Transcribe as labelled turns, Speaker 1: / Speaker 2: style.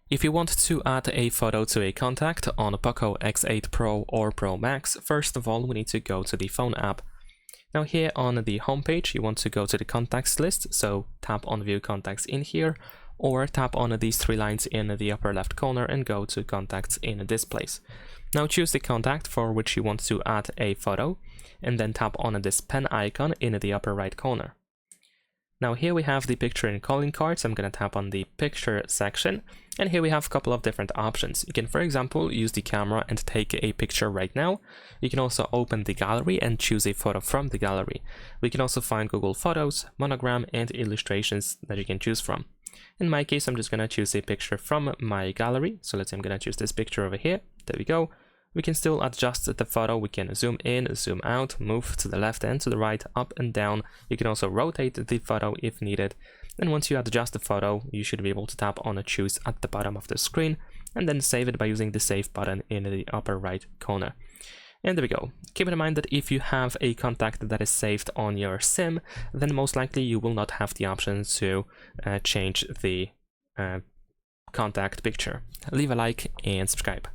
Speaker 1: If you want to add a photo to a contact on a POCO X8 Pro or Pro Max, first of all, we need to go to the phone app. Now here on the home page, you want to go to the contacts list, so tap on View Contacts in here, or tap on these three lines in the upper left corner and go to Contacts in this place. Now choose the contact for which you want to add a photo, and then tap on this pen icon in the upper right corner. Now here we have the picture and calling cards. I'm going to tap on the picture section, and here we have a couple of different options. You can, for example, use the camera and take a picture right now. You can also open the gallery and choose a photo from the gallery. We can also find Google Photos, Monogram, and illustrations that you can choose from. In my case, I'm just going to choose a picture from my gallery. So let's say I'm going to choose this picture over here. There we go. We can still adjust the photo. We can zoom in, zoom out, move to the left and to the right, up and down. You can also rotate the photo if needed. And once you adjust the photo, you should be able to tap on Choose at the bottom of the screen and then save it by using the Save button in the upper right corner. And there we go. Keep in mind that if you have a contact that is saved on your SIM, then most likely you will not have the option to change the contact picture. Leave a like and subscribe.